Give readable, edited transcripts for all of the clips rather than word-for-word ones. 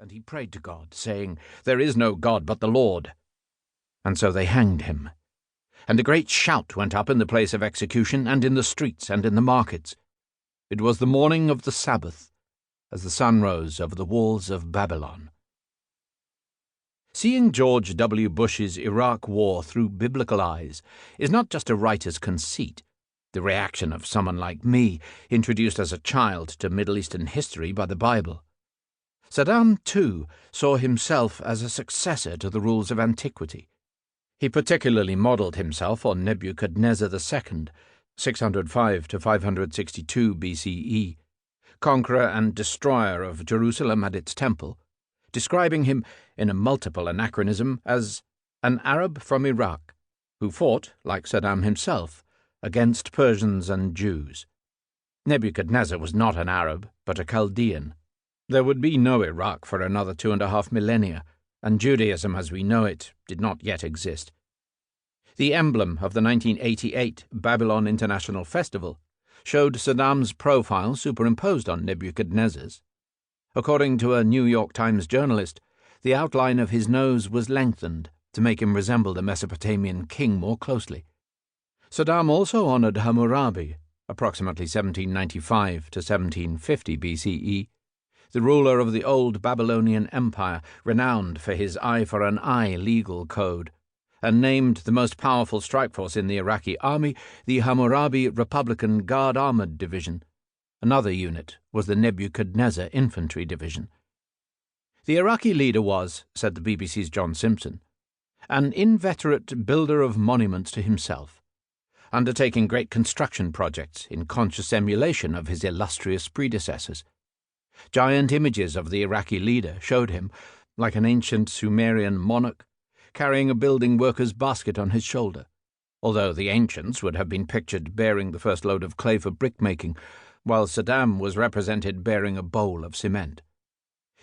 and he prayed to God, saying, "There is no God but the Lord." And so they hanged him. And a great shout went up in the place of execution, and in the streets, and in the markets. It was the morning of the Sabbath, as the sun rose over the walls of Babylon. Seeing George W. Bush's Iraq War through biblical eyes is not just a writer's conceit, the reaction of someone like me, introduced as a child to Middle Eastern history by the Bible. Saddam, too, saw himself as a successor to the rules of antiquity. He particularly modelled himself on Nebuchadnezzar II, 605 to 562 BCE, conqueror and destroyer of Jerusalem and its temple, describing him, in a multiple anachronism, as an Arab from Iraq, who fought, like Saddam himself, against Persians and Jews. Nebuchadnezzar was not an Arab, but a Chaldean. There would be no Iraq for another 2.5 millennia, and Judaism as we know it did not yet exist. The emblem of the 1988 Babylon International Festival showed Saddam's profile superimposed on Nebuchadnezzar's. According to a New York Times journalist, the outline of his nose was lengthened to make him resemble the Mesopotamian king more closely. Saddam also honored Hammurabi, approximately 1795 to 1750 BCE, the ruler of the old Babylonian Empire, renowned for his eye-for-an-eye legal code, and named the most powerful strike force in the Iraqi army the Hammurabi Republican Guard Armored Division. Another unit was the Nebuchadnezzar Infantry Division. The Iraqi leader was, said the BBC's John Simpson, an inveterate builder of monuments to himself, undertaking great construction projects in conscious emulation of his illustrious predecessors. Giant images of the Iraqi leader showed him, like an ancient Sumerian monarch, carrying a building worker's basket on his shoulder, although the ancients would have been pictured bearing the first load of clay for brickmaking, while Saddam was represented bearing a bowl of cement.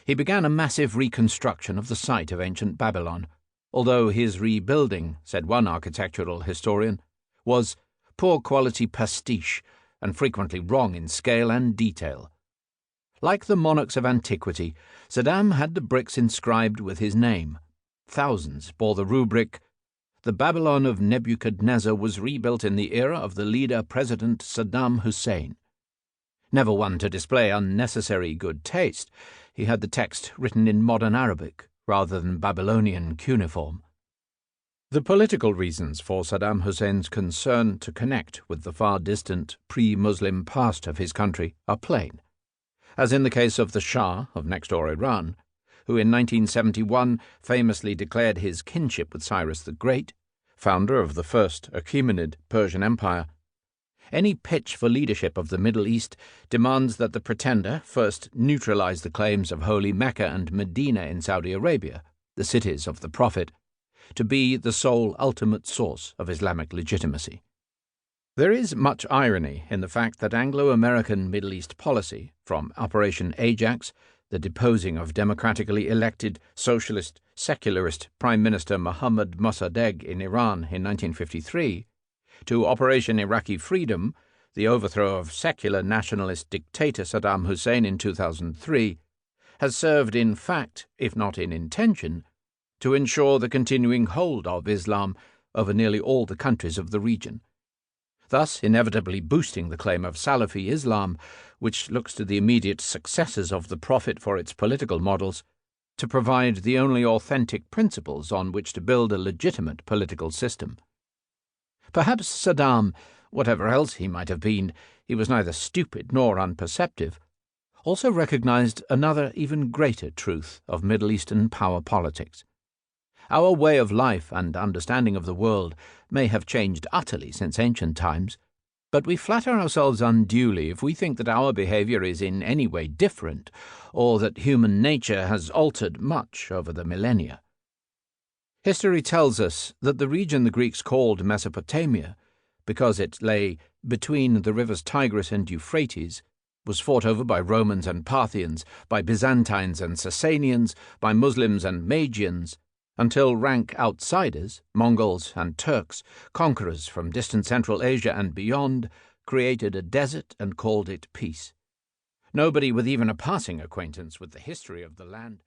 He began a massive reconstruction of the site of ancient Babylon, although his rebuilding, said one architectural historian, was poor-quality pastiche and frequently wrong in scale and detail. Like the monarchs of antiquity, Saddam had the bricks inscribed with his name. Thousands bore the rubric, "The Babylon of Nebuchadnezzar was rebuilt in the era of the leader President Saddam Hussein." Never one to display unnecessary good taste, he had the text written in modern Arabic rather than Babylonian cuneiform. The political reasons for Saddam Hussein's concern to connect with the far-distant pre-Muslim past of his country are plain, as in the case of the Shah of next-door Iran, who in 1971 famously declared his kinship with Cyrus the Great, founder of the first Achaemenid Persian Empire. Any pitch for leadership of the Middle East demands that the pretender first neutralize the claims of Holy Mecca and Medina in Saudi Arabia, the cities of the Prophet, to be the sole ultimate source of Islamic legitimacy. There is much irony in the fact that Anglo-American Middle East policy, from Operation Ajax, the deposing of democratically elected socialist, secularist Prime Minister Mohammad Mossadegh in Iran in 1953, to Operation Iraqi Freedom, the overthrow of secular nationalist dictator Saddam Hussein in 2003, has served in fact, if not in intention, to ensure the continuing hold of Islam over nearly all the countries of the region, thus inevitably boosting the claim of Salafi Islam, which looks to the immediate successors of the Prophet for its political models, to provide the only authentic principles on which to build a legitimate political system. Perhaps Saddam, whatever else he might have been, he was neither stupid nor unperceptive, also recognized another even greater truth of Middle Eastern power politics. Our way of life and understanding of the world may have changed utterly since ancient times, but we flatter ourselves unduly if we think that our behavior is in any way different, or that human nature has altered much over the millennia. History tells us that the region the Greeks called Mesopotamia, because it lay between the rivers Tigris and Euphrates, was fought over by Romans and Parthians, by Byzantines and Sasanians, by Muslims and Magians, until rank outsiders, Mongols and Turks, conquerors from distant Central Asia and beyond, created a desert and called it peace. Nobody with even a passing acquaintance with the history of the land